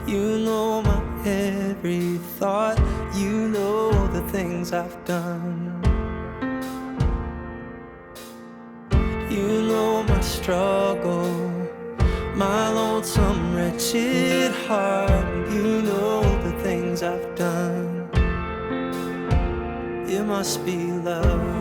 You know my every thought. You know the things I've done. You know my struggle, my lonesome, wretched heart. You know the things I've done. It must be love.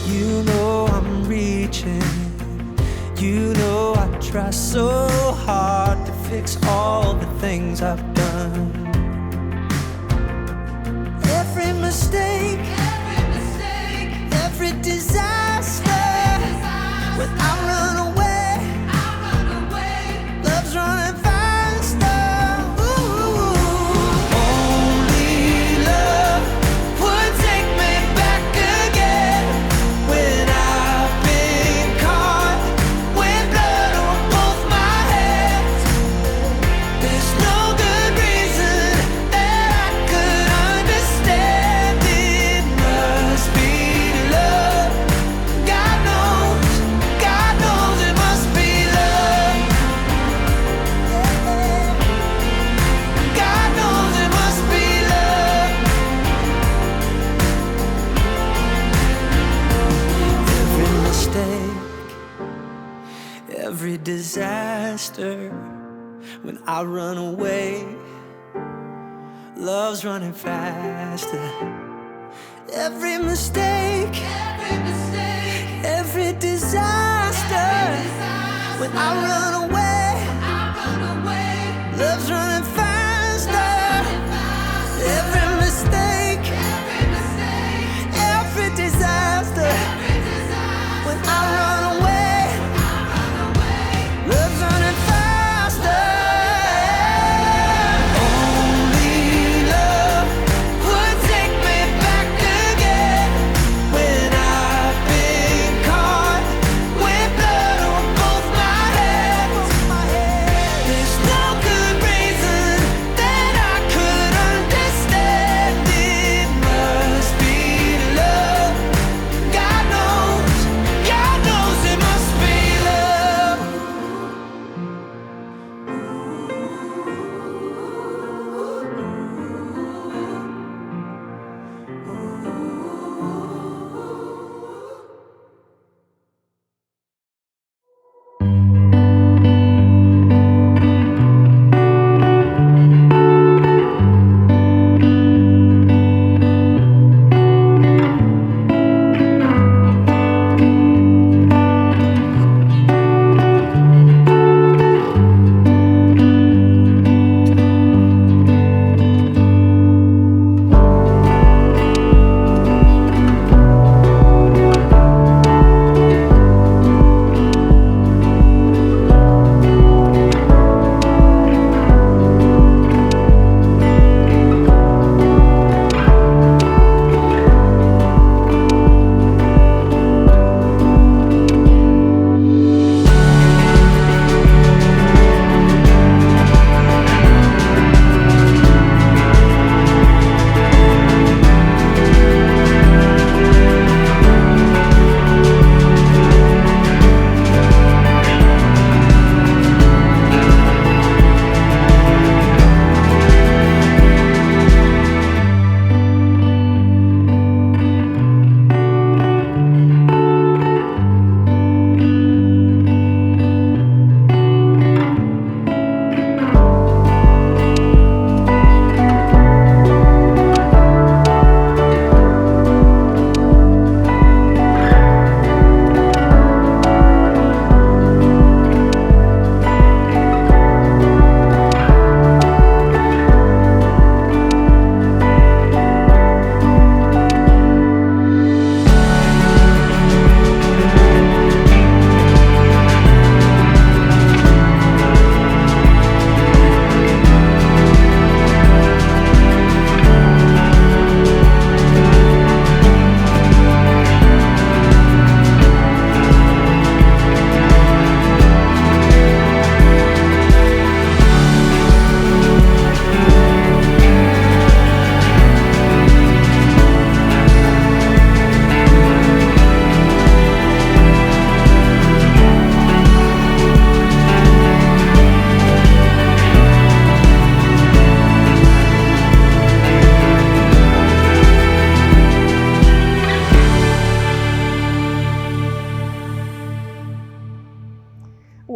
You know I'm reaching. You know I try so hard to fix all the things I've done. Every mistake, every disaster. When I run away, love's running faster. Every disaster, when I run away, love's running faster. Every mistake, every disaster, when I run away, love's running faster. Every mistake, every disaster, when I run away.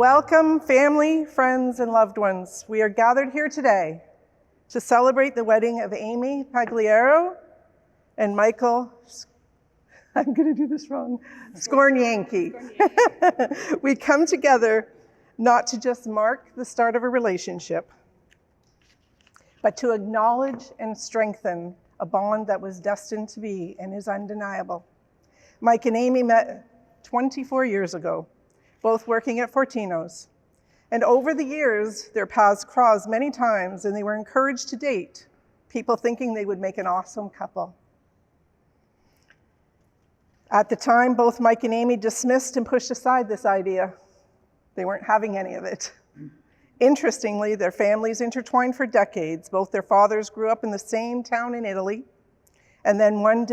Welcome, family, friends, and loved ones. We are gathered here today to celebrate the wedding of Amie Pagliaro and Michael, I'm going to do this wrong, Skornyanki. We come together not to just mark the start of a relationship, but to acknowledge and strengthen a bond that was destined to be and is undeniable. Mike and Amie met 24 years ago, both working at Fortino's. And over the years, their paths crossed many times, and they were encouraged to date, people thinking they would make an awesome couple. At the time, both Mike and Amie dismissed and pushed aside this idea. They weren't having any of it. Interestingly, their families intertwined for decades. Both their fathers grew up in the same town in Italy. And then one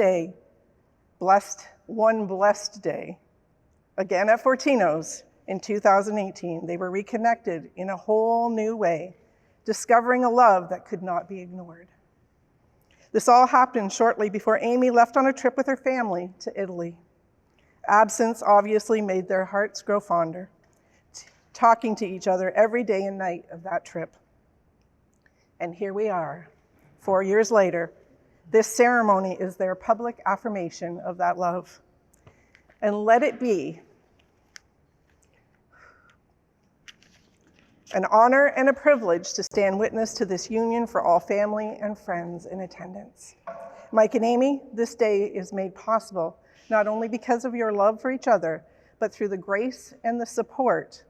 blessed day, again at Fortino's in 2018, they were reconnected in a whole new way, discovering a love that could not be ignored. This all happened shortly before Amie left on a trip with her family to Italy. Absence obviously made their hearts grow fonder, talking to each other every day and night of that trip. And here we are, 4 years later. This ceremony is their public affirmation of that love. And let it be an honor and a privilege to stand witness to this union for all family and friends in attendance. Mike and Amie, this day is made possible not only because of your love for each other, but through the grace and the support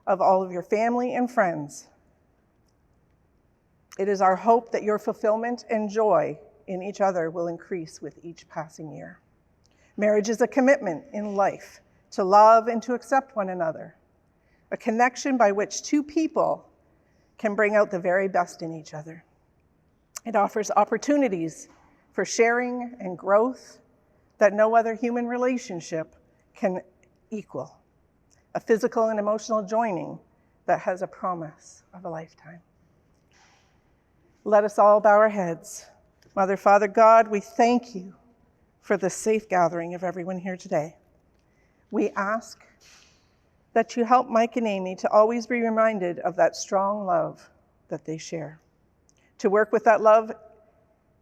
of all of your family and friends. It is our hope that your fulfillment and joy in each other will increase with each passing year. Marriage is a commitment in life to love and to accept one another, a connection by which two people can bring out the very best in each other. It offers opportunities for sharing and growth that no other human relationship can equal, a physical and emotional joining that has a promise of a lifetime. Let us all bow our heads. Mother, Father, God, we thank you for the safe gathering of everyone here today. We ask that you help Mike and Amie to always be reminded of that strong love that they share, to work with that love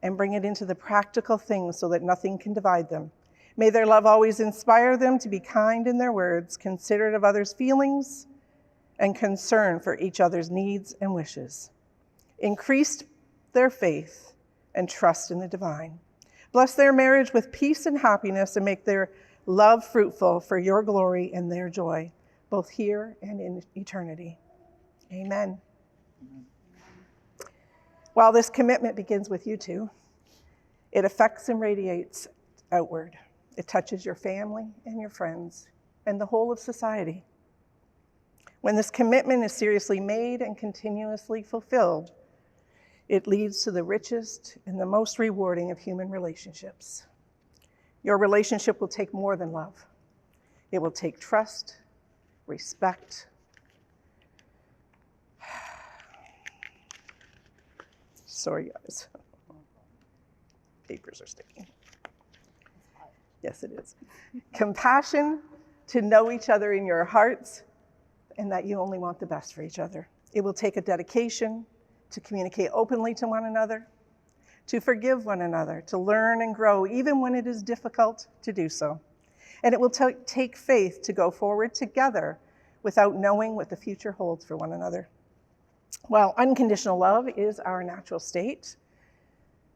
and bring it into the practical things so that nothing can divide them. May their love always inspire them to be kind in their words, considerate of others' feelings, and concerned for each other's needs and wishes. Increase their faith and trust in the divine. Bless their marriage with peace and happiness, and make their love fruitful for your glory and their joy, both here and in eternity. Amen. While this commitment begins with you two, it affects and radiates outward. It touches your family and your friends and the whole of society. When this commitment is seriously made and continuously fulfilled, it leads to the richest and the most rewarding of human relationships. Your relationship will take more than love. It will take trust, respect, sorry guys, papers are sticking. Yes, it is. Compassion, to know each other in your hearts, and that you only want the best for each other. It will take a dedication to communicate openly to one another, to forgive one another, to learn and grow, even when it is difficult to do so. And it will take faith to go forward together without knowing what the future holds for one another. While unconditional love is our natural state,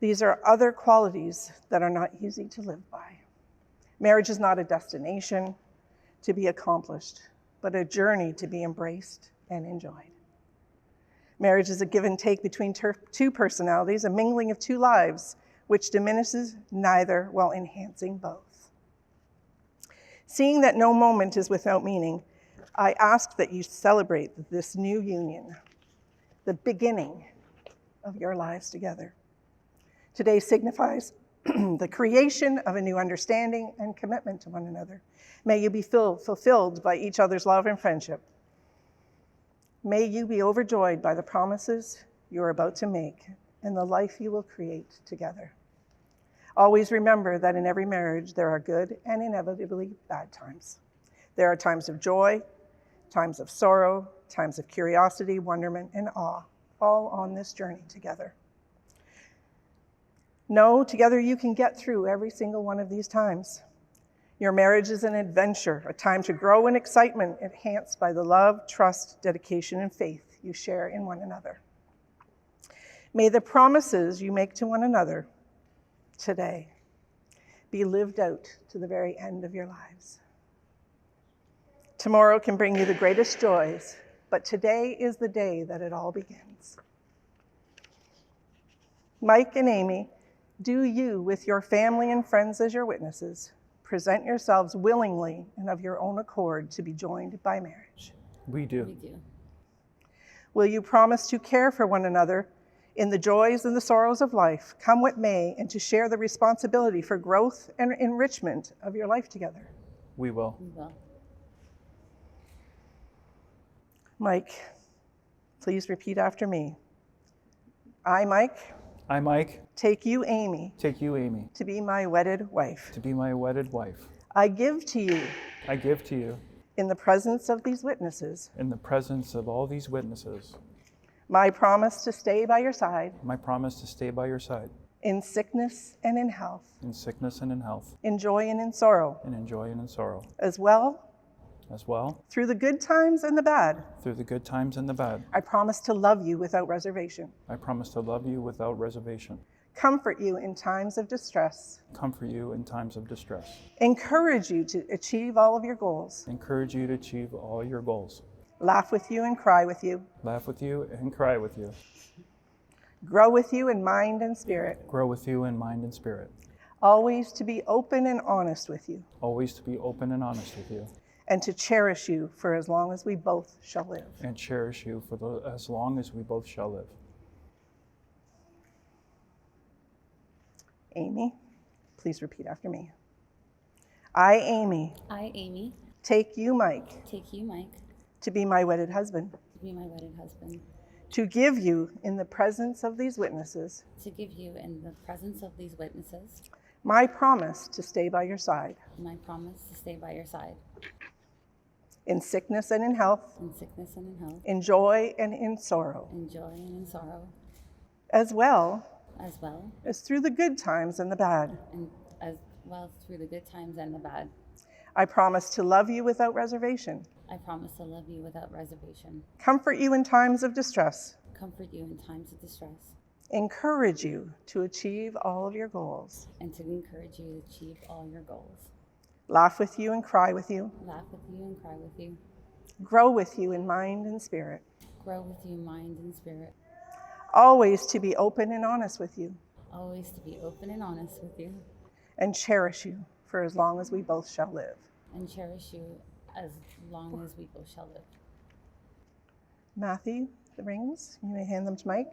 these are other qualities that are not easy to live by. Marriage is not a destination to be accomplished, but a journey to be embraced and enjoyed. Marriage is a give and take between two personalities, a mingling of two lives, which diminishes neither while enhancing both. Seeing that no moment is without meaning, I ask that you celebrate this new union, the beginning of your lives together. Today signifies the creation of a new understanding and commitment to one another. May you be fulfilled by each other's love and friendship. May you be overjoyed by the promises you are about to make and the life you will create together. Always remember that in every marriage there are good and inevitably bad times. There are times of joy, times of sorrow, times of curiosity, wonderment, and awe, all on this journey together. Know together you can get through every single one of these times. Your marriage is an adventure, a time to grow in excitement, enhanced by the love, trust, dedication, and faith you share in one another. May the promises you make to one another today be lived out to the very end of your lives. Tomorrow can bring you the greatest joys, but today is the day that it all begins. Mike and Amie, do you, with your family and friends as your witnesses, present yourselves willingly and of your own accord to be joined by marriage? We do. We do. Will you promise to care for one another in the joys and the sorrows of life, come what may, and to share the responsibility for growth and enrichment of your life together? We will. We will. Mike, please repeat after me. I, Mike, I, Mike, take you, Amie, take you, Amie, to be my wedded wife. to be my wedded wife. I give to you, I give to you, in the presence of these witnesses, in the presence of all these witnesses, my promise to stay by your side my promise to stay by your side, in sickness and in health, in sickness and in health, in joy and in sorrow, and in joy and in sorrow, as well through the good times and the bad. through the good times and the bad. I promise to love you without reservation, I promise to love you without reservation, comfort you in times of distress, comfort you in times of distress, encourage you to achieve all of your goals, encourage you to achieve all your goals, laugh with you and cry with you, laugh with you and cry with you, grow with you in mind and spirit, grow with you in mind and spirit, always to be open and honest with you, always to be open and honest with you, and to cherish you for as long as we both shall live. and cherish you for as long as we both shall live. Amie, please repeat after me. I, Amie, I, Amie, take you, Mike, take you, Mike, to be my wedded husband, to be my wedded husband, to give you, in the presence of these witnesses, to give you, in the presence of these witnesses, my promise to stay by your side, my promise to stay by your side, in sickness and in health, in sickness and in health, in joy and in sorrow, in joy and in sorrow, as well as through the good times and the bad. through the good times and the bad. I promise to love you without reservation, I promise to love you without reservation, comfort you in times of distress, comfort you in times of distress, encourage you to achieve all of your goals, and to encourage you to achieve all your goals, laugh with you and cry with you, laugh with you and cry with you, grow with you in mind and spirit, grow with you in mind and spirit, always to be open and honest with you, always to be open and honest with you, and cherish you for as long as we both shall live. and cherish you as long as we both shall live. Matthew, the rings, you may hand them to Mike.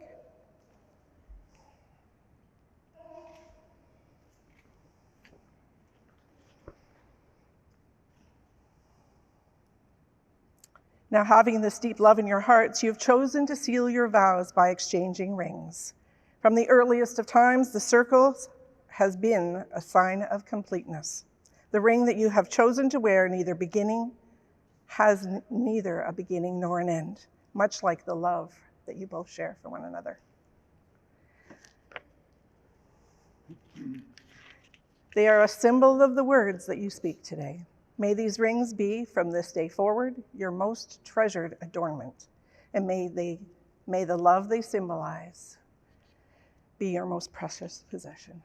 Now, having this deep love in your hearts, you have chosen to seal your vows by exchanging rings. From the earliest of times, the circle has been a sign of completeness. The ring that you have chosen to wear has neither a beginning nor an end, much like the love that you both share for one another. They are a symbol of the words that you speak today. May these rings be, from this day forward, your most treasured adornment, and may the love they symbolize be your most precious possession.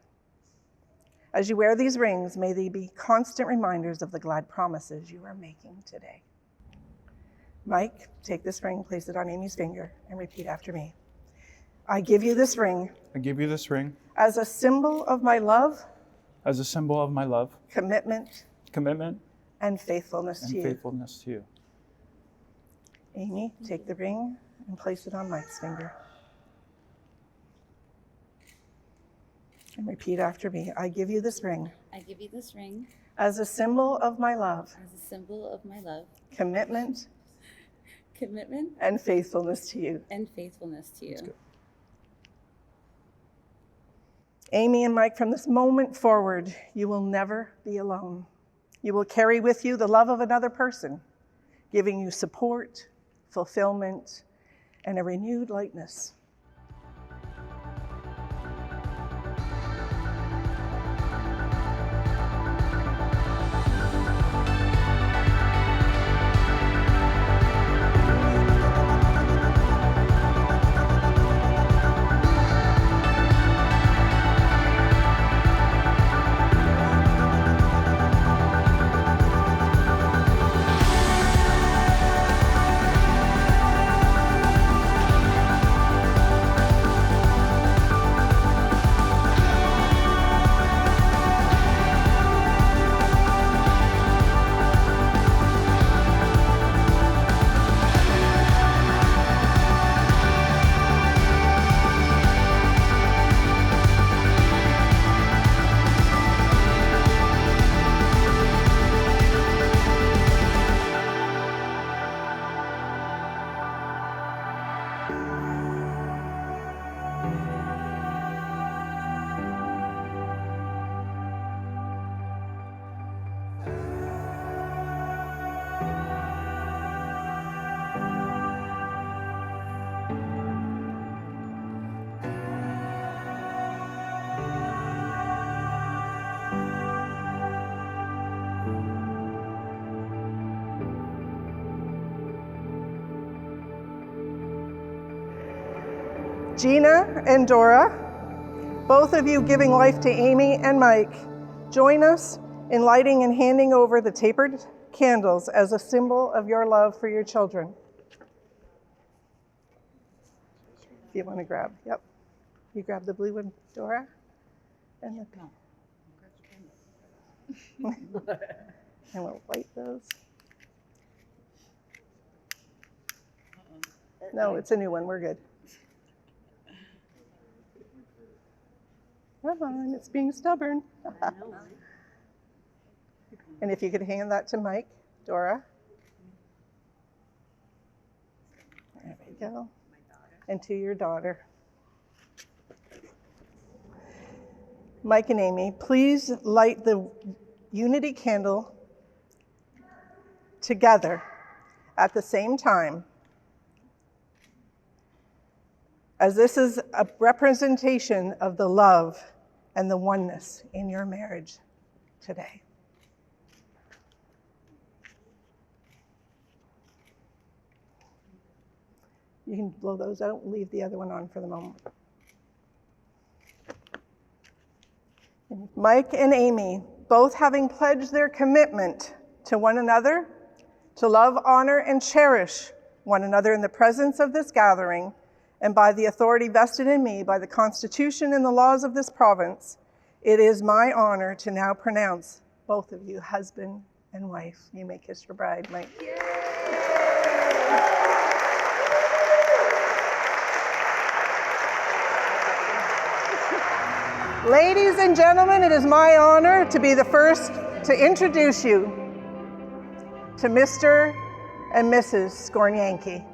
As you wear these rings, may they be constant reminders of the glad promises you are making today. Mike, take this ring, place it on Amie's finger, and repeat after me. I give you this ring I give you this ring as a symbol of my love, as a symbol of my love, commitment, commitment, and faithfulness and to you. faithfulness to you. Amie, take the ring and place it on Mike's finger. And repeat after me. I give you this ring I give you this ring as a symbol of my love, as a symbol of my love, commitment, commitment, and faithfulness to you. and faithfulness to you. That's good. Amie and Mike, from this moment forward, you will never be alone. You will carry with you the love of another person. giving you support, fulfillment, and a renewed lightness. Gina and Dora, both of you giving life to Amie and Mike, join us in lighting and handing over the tapered candles as a symbol of your love for your children. If you want to grab, yep. You grab the blue one, Dora, and the pink. And we'll light those. No, it's a new one, we're good. Come on, it's being stubborn. And if you could hand that to Mike, Dora. There we go. And to your daughter. Mike and Amie, please light the unity candle together at the same time, as this is a representation of the love and the oneness in your marriage today. You can blow those out and leave the other one on for the moment. Mike and Amie, both having pledged their commitment to one another, to love, honor, and cherish one another in the presence of this gathering, and by the authority vested in me by the Constitution and the laws of this province, it is my honor to now pronounce both of you husband and wife. You may kiss your bride, Mike. Ladies and gentlemen, it is my honor to be the first to introduce you to Mr. and Mrs. Skornyanki.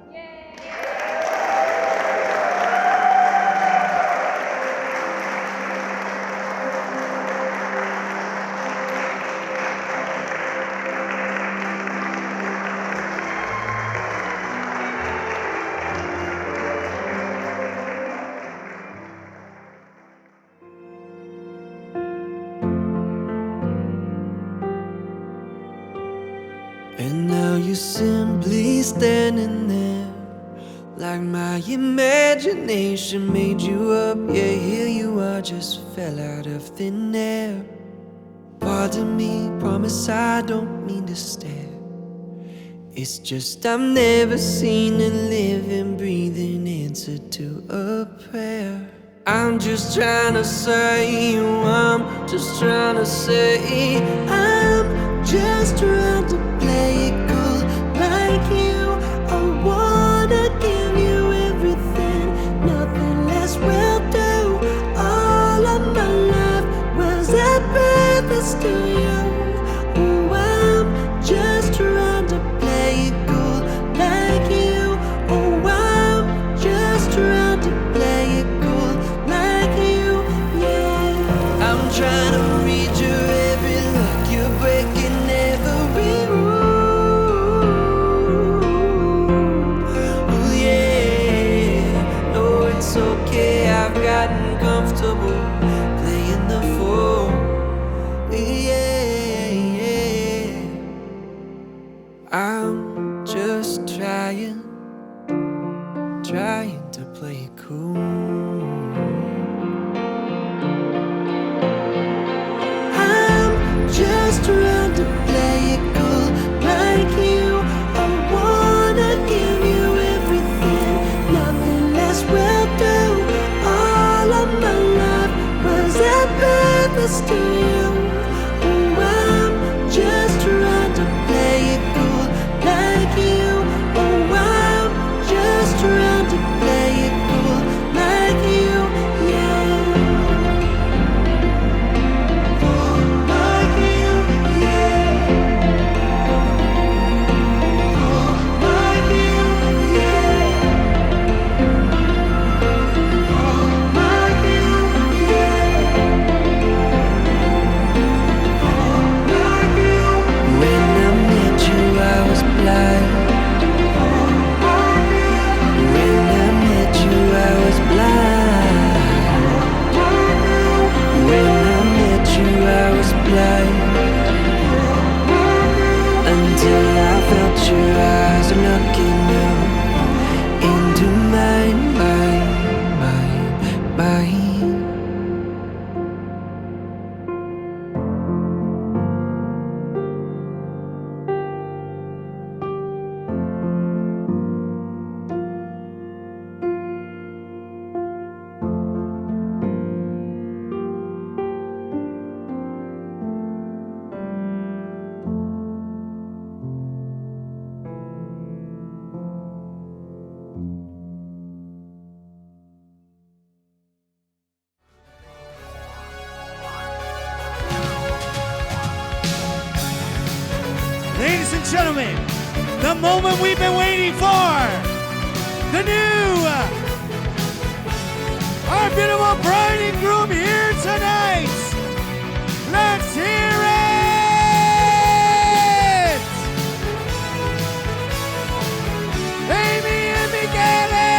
And now you're simply standing there, like my imagination made you up. Yeah, here you are, just fell out of thin air. Pardon me, promise I don't mean to stare. It's just I've never seen a living, breathing answer to a prayer. I'm just trying to say, I'm just trying to say, I'm just trying to play it cool like you. I wanna give you everything, nothing less will do. All of my life was at purpose to you. Oh, I'm just trying to play it cool like you. Oh, I'm just trying to play it cool like you, yeah. I'm trying to read your every look, you're breaking every rule. I'm just trying to play it cool. I'm just trying to play it cool like you. I wanna give you everything, nothing less will do. All of my love was at purpose to you. Oh, I'm just trying to play it cool like you. Oh, I'm just trying to play it cool like you, yeah. Like you, yeah. Like you, yeah. Like you, yeah. Like you. When I met you, I was blind. When I met you, I was blind. When I met you, I was blind. Until I felt your eyes looking up into mine, mine. Ladies and gentlemen, the moment we've been waiting for. The new, our beautiful bride and groom here tonight. Let's hear it! Amie and Michele!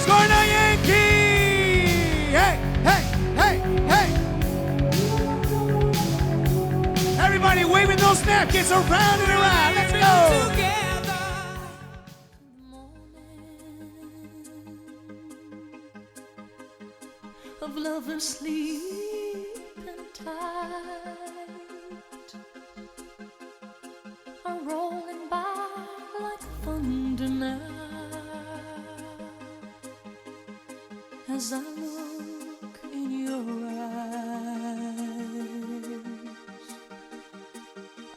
Scoring a Yankee! Hey, hey, hey, hey! Everybody waving those napkins around and around. Let's go! Of lovers sleeping tight are rolling by like thunder now. As I look in your eyes,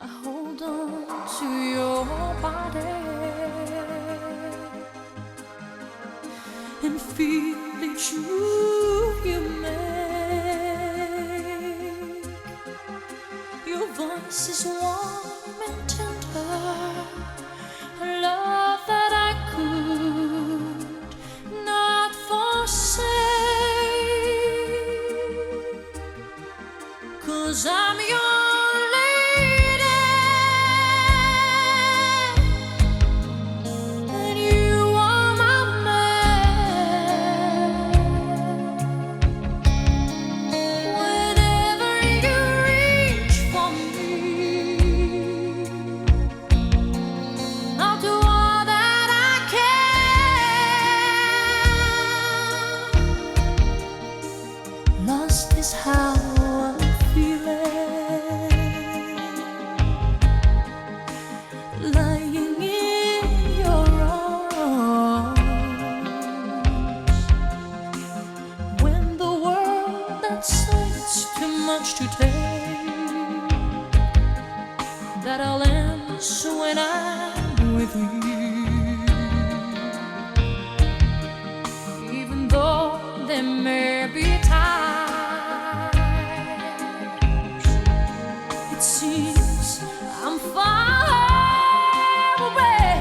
I hold on to your body and feel each move you make. Your voice is warm and tender, a love that I could not forsake. 'Cause I'm your lady and you are my man. Whenever you reach for me, I'll do all that I can. Lost is how I'm feeling, lying in your arms. When the world that seems too much to take, that I'll answer when I'm with you. Even though there may be times it seems I'm far away.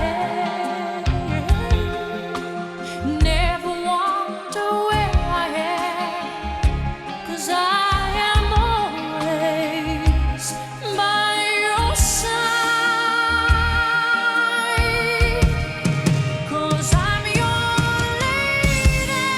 Never wonder where I am, 'cause I am always by your side. 'Cause I'm your lady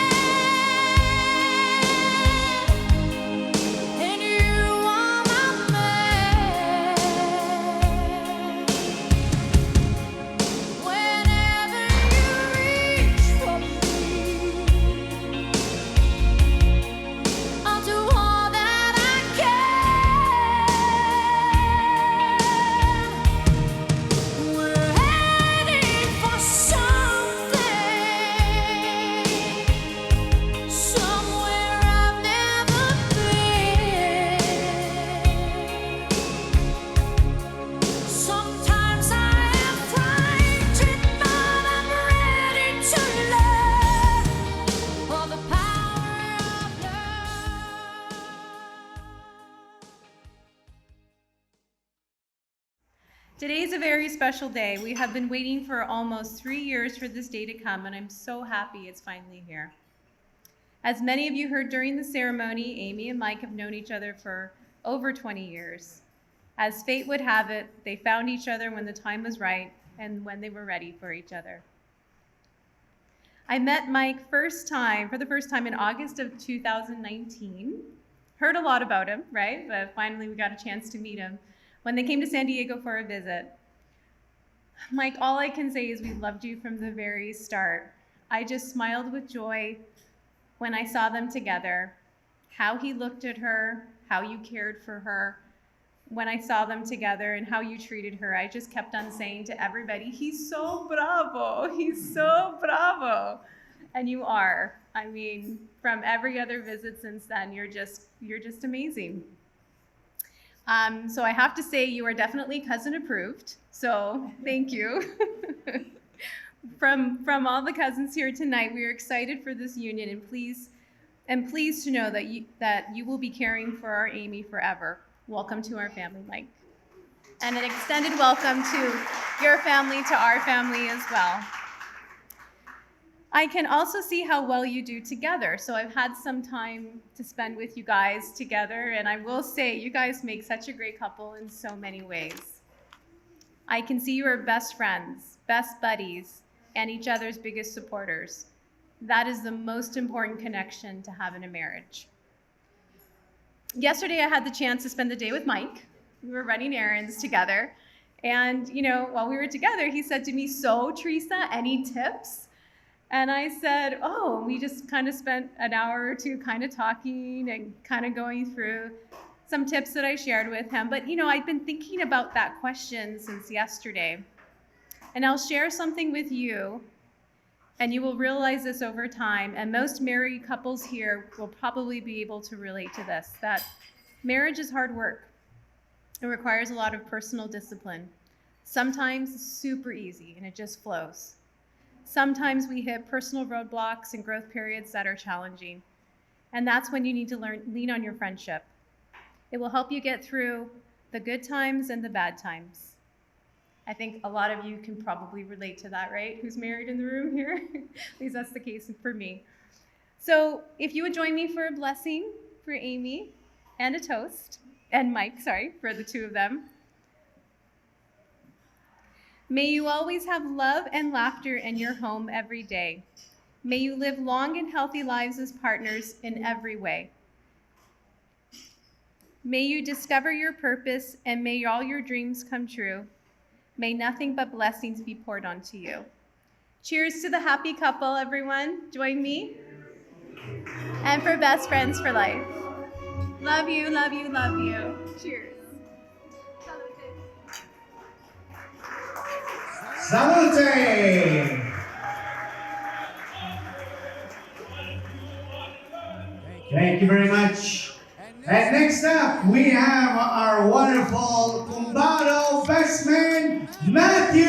Today's a very special day. We have been waiting for almost 3 years for this day to come, and I'm so happy it's finally here. As many of you heard during the ceremony, Amie and Mike have known each other for over 20 years. As fate would have it, they found each other when the time was right and when they were ready for each other. I met Mike for the first time in August of 2019. Heard a lot about him, right? But finally we got a chance to meet him when they came to San Diego for a visit. Mike, all I can say is we loved you from the very start. I just smiled with joy when I saw them together, how he looked at her, how you cared for her. When I saw them together and how you treated her, I just kept on saying to everybody, he's so bravo, he's so bravo. And you are. I mean, from every other visit since then, you're just amazing. So I have to say you are definitely cousin approved, so thank you. From all the cousins here tonight, we are excited for this union and pleased to know that you will be caring for our Amie forever. Welcome to our family, Mike. And an extended welcome to your family, to our family as well. I can also see how well you do together. So I've had some time to spend with you guys together, and I will say you guys make such a great couple in so many ways. I can see you are best friends, best buddies, and each other's biggest supporters. That is the most important connection to have in a marriage. Yesterday, I had the chance to spend the day with Mike. We were running errands together. And, while we were together, he said to me, "So, Teresa, any tips?" And I said, "Oh," we just kind of spent an hour or two kind of talking and kind of going through some tips that I shared with him. But, I've been thinking about that question since yesterday. And I'll share something with you, and you will realize this over time, and most married couples here will probably be able to relate to this, that marriage is hard work. It requires a lot of personal discipline. Sometimes it's super easy and it just flows. Sometimes we hit personal roadblocks and growth periods that are challenging. And that's when you need to lean on your friendship. It will help you get through the good times and the bad times. I think a lot of you can probably relate to that, right? Who's married in the room here? At least that's the case for me. So if you would join me for a blessing for Amie and a toast, and Mike, for the two of them. May you always have love and laughter in your home every day. May you live long and healthy lives as partners in every way. May you discover your purpose and may all your dreams come true. May nothing but blessings be poured onto you. Cheers to the happy couple, everyone. Join me. And for best friends for life. Love you, love you, love you. Cheers. Salute! Thank you very much. And next up, we have our wonderful Kumbado best man, Matthew.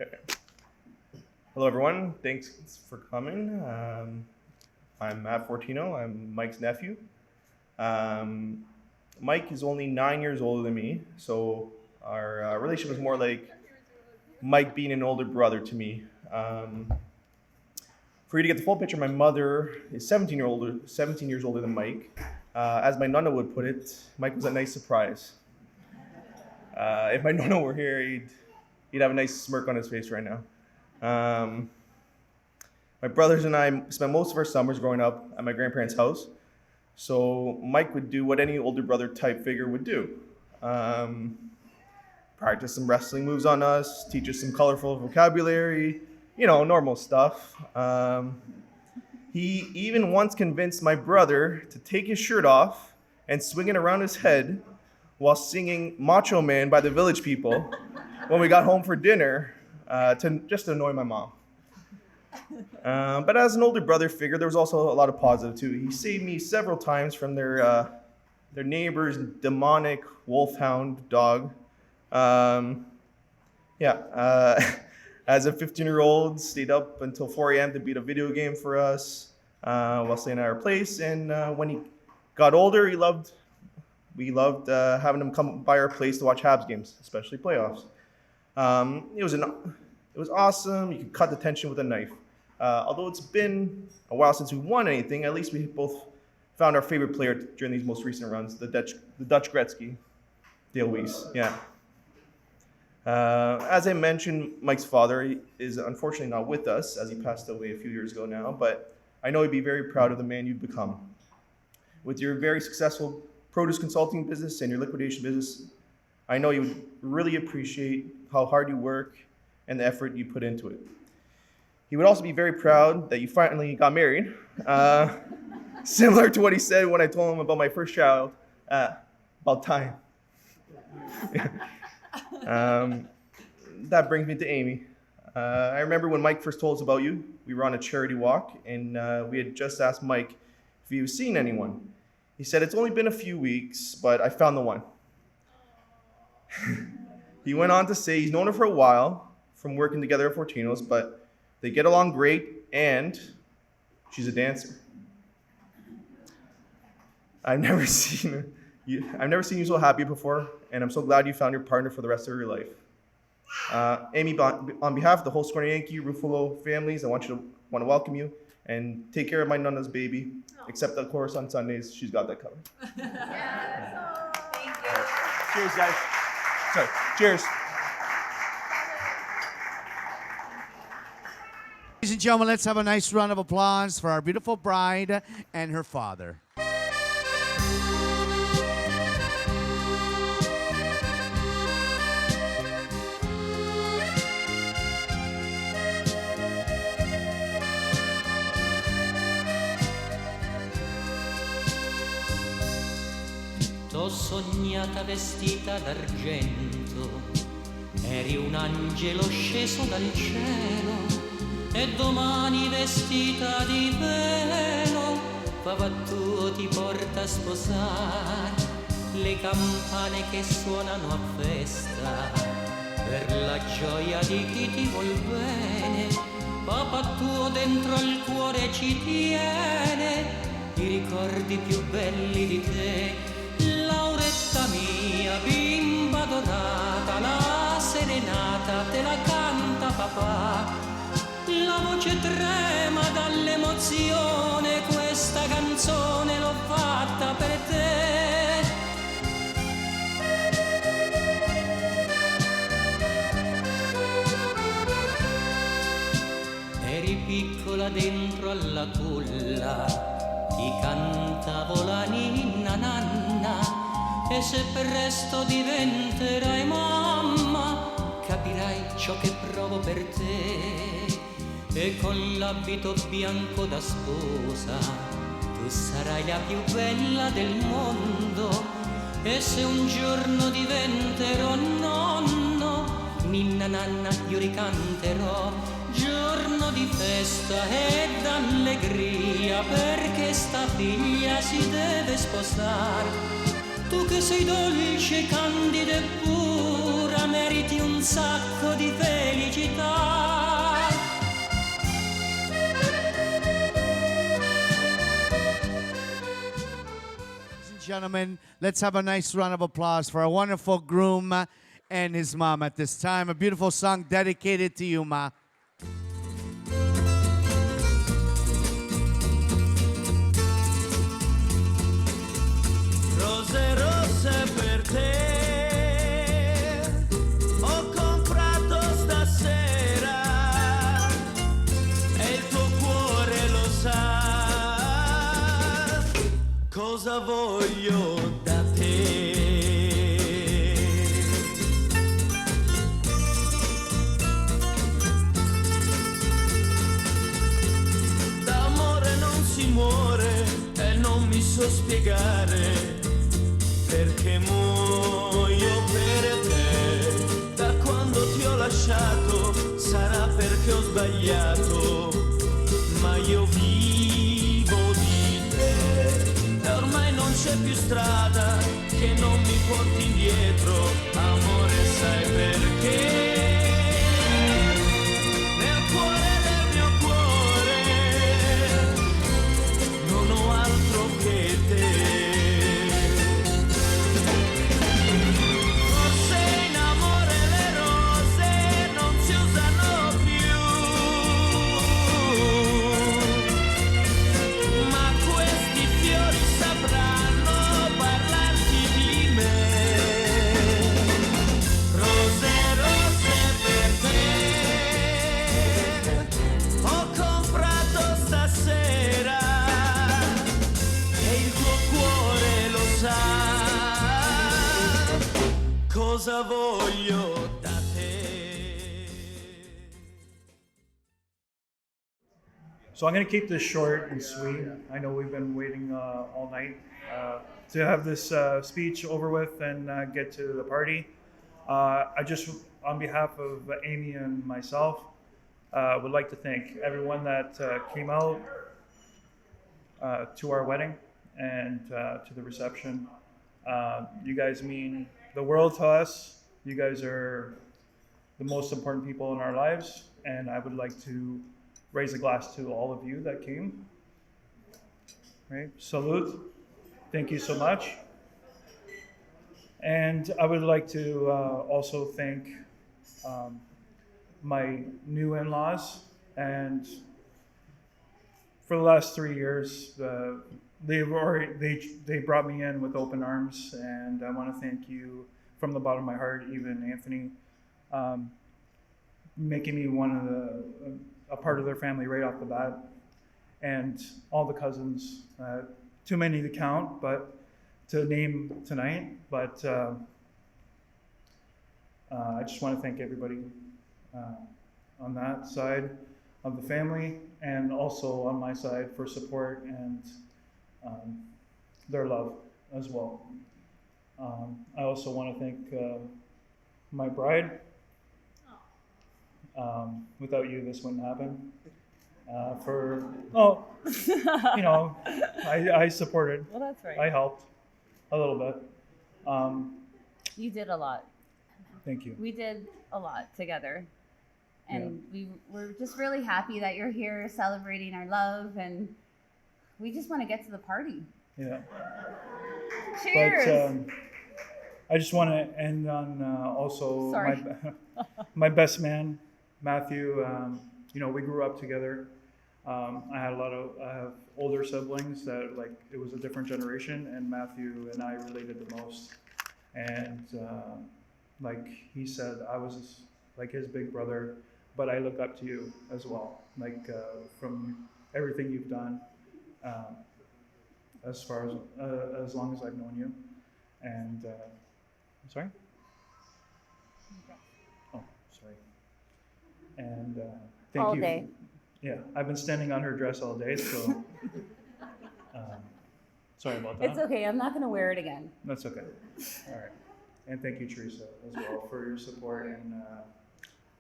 Okay. Hello, everyone. Thanks for coming. I'm Matt Fortino. I'm Mike's nephew. Mike is only 9 years older than me, so our relationship is more like Mike being an older brother to me. For you to get the full picture, my mother is 17 years older than Mike. As my nonna would put it, Mike was a nice surprise. If my nonna were here, he'd have a nice smirk on his face right now. My brothers and I spent most of our summers growing up at my grandparents' house. So Mike would do what any older brother type figure would do. Practice some wrestling moves on us, teach us some colorful vocabulary, normal stuff. He even once convinced my brother to take his shirt off and swing it around his head while singing Macho Man by the Village People when we got home for dinner to annoy my mom. But as an older brother figure, there was also a lot of positive too. He saved me several times from their neighbor's demonic wolfhound dog. As a 15-year-old, stayed up until 4 a.m. to beat a video game for us. while staying at our place. And when he got older, we loved having him come by our place to watch Habs games, especially playoffs. It was awesome. You could cut the tension with a knife. Although it's been a while since we won anything, at least we both found our favorite player during these most recent runs, the Dutch Gretzky, Dale Weiss. Yeah. As I mentioned, Mike's father is unfortunately not with us, as he passed away a few years ago now, but I know he'd be very proud of the man you've become. With your very successful produce consulting business and your liquidation business, I know you would really appreciate how hard you work and the effort you put into it. He would also be very proud that you finally got married, similar to what he said when I told him about my first child, about time. That brings me to Amie. I remember when Mike first told us about you, we were on a charity walk, and we had just asked Mike if he was seeing anyone. He said, it's only been a few weeks, but I found the one. He went on to say he's known her for a while from working together at Fortino's, but they get along great, and she's a dancer. I've never seen you so happy before, and I'm so glad you found your partner for the rest of your life. Amie, on behalf of the whole Skornianki, Ruffalo families, I want to welcome you and take care of my Nana's baby. Except, of course, on Sundays, she's got that covered. Thank you. Cheers, guys. Sorry. Cheers. Ladies and gentlemen, let's have a nice round of applause for our beautiful bride and her father. T'ho sognata vestita d'argento, eri un angelo sceso dal cielo, e domani vestita di velo, papà tuo ti porta a sposare, le campane che suonano a festa, per la gioia di chi ti vuol bene, papà tuo dentro al cuore ci tiene, i ricordi più belli di te. Lauretta mia, bimba dorata, la serenata te la canta papà. La voce trema dall'emozione, questa canzone l'ho fatta per te. Eri piccola dentro alla culla, ti cantavo la ninna nanna, e se presto diventerai mamma, capirai ciò che provo per te. E con l'abito bianco da sposa, tu sarai la più bella del mondo. E se un giorno diventerò nonno, ninna nanna io ricanterò. Giorno di festa e d'allegria, perché sta figlia si deve sposare. Tu che sei dolce, candida e pura, meriti un sacco di felicità. Ladies and gentlemen, let's have a nice round of applause for our wonderful groom and his mom at this time. A beautiful song dedicated to you, Ma. Rose rosse per te ho comprato stasera e il tuo cuore lo sa cosa voglio da te. D'amore non si muore e non mi so spiegare perché muoio per te. Da quando ti ho lasciato sarà perché ho sbagliato, ma io vivo di te. E ormai non c'è più strada che non mi porti indietro, amore sai perché. Nel cuore del mio cuore cosa voglio da te. So I'm going to keep this short and sweet. I know we've been waiting all night to have this speech over with and get to the party. I just, on behalf of Amie and myself, would like to thank everyone that came out to our wedding and to the reception. You guys mean the world to us. You guys are the most important people in our lives, and I would like to raise a glass to all of you that came. Right? Salute. Thank you so much. And I would like to also thank my new in-laws. And for the last 3 years, they brought me in with open arms, and I want to thank you from the bottom of my heart, even Anthony, making me a part of their family right off the bat, and all the cousins. Too many to count, but to name tonight. But I just want to thank everybody on that side of the family, and also on my side for support and their love as well. I also want to thank my bride. Without you, this wouldn't happen. I supported. Well, that's right. I helped a little bit. You did a lot. Thank you. We did a lot together. And we're just really happy that you're here celebrating our love, and we just want to get to the party. Yeah. Cheers! But I just want to end on also Sorry. my best man, Matthew. We grew up together. I have older siblings that it was a different generation, and Matthew and I related the most. And like he said, I was like his big brother, but I look up to you as well, from everything you've done, as far as long as I've known you. And sorry. Oh, sorry. And thank All you. day. Yeah, I've been standing on her dress all day, so sorry about that. It's okay. I'm not going to wear it again. That's okay. All right. And thank you, Teresa, as well, for your support and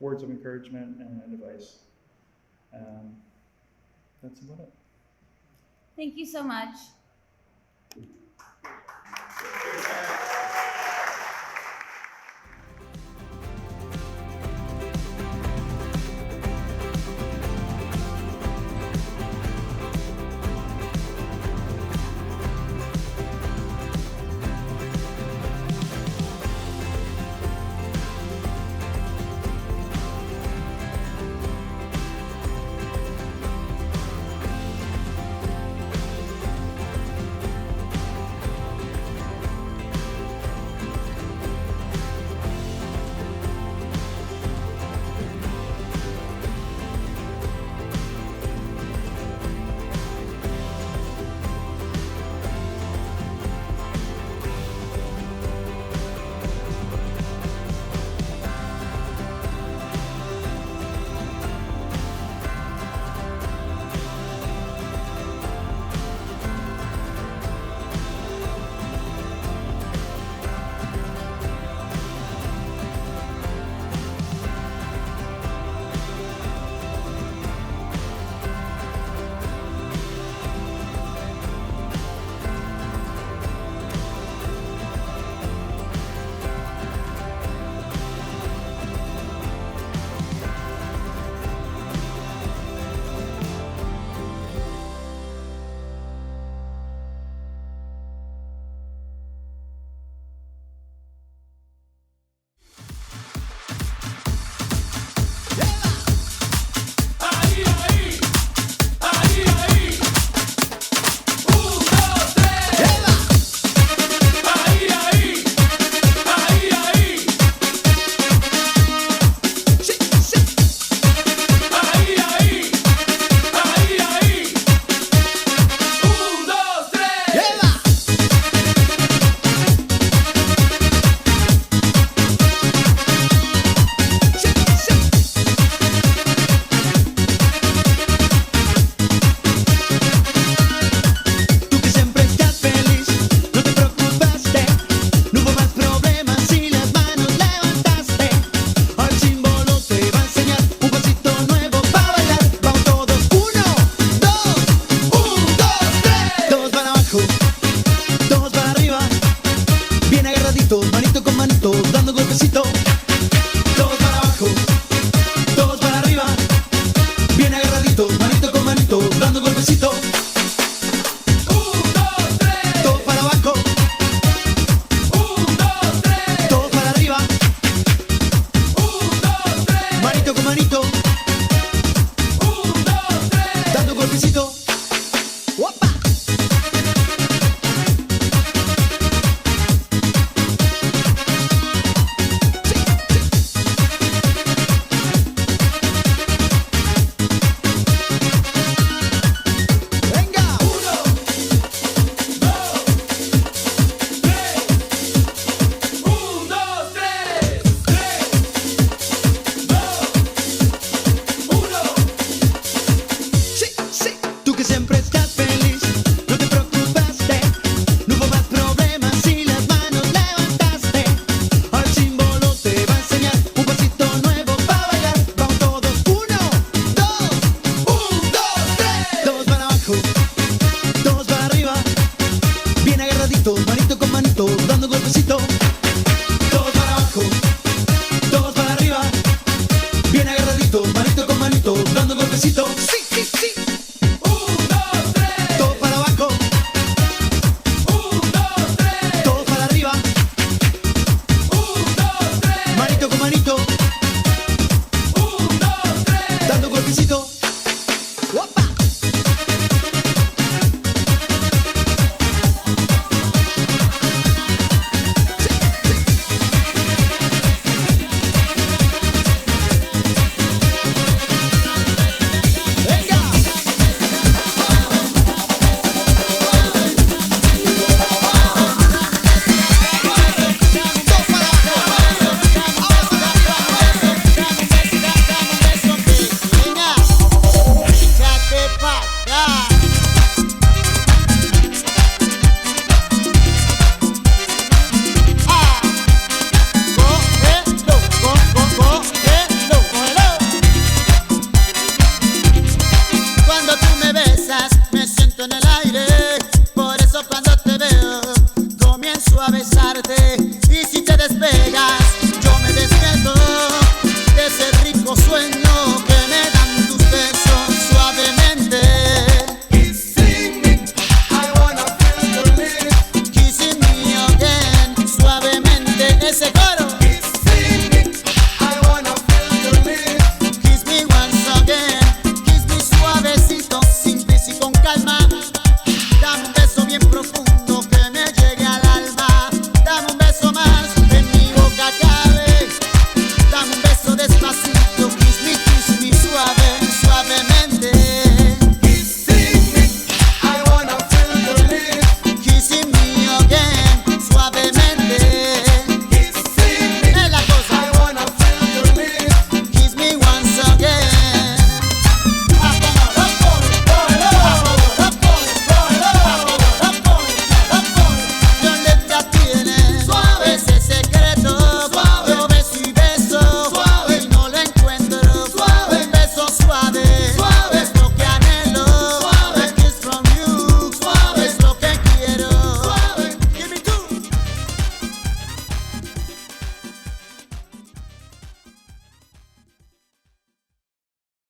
words of encouragement and advice. That's about it. Thank you so much. up and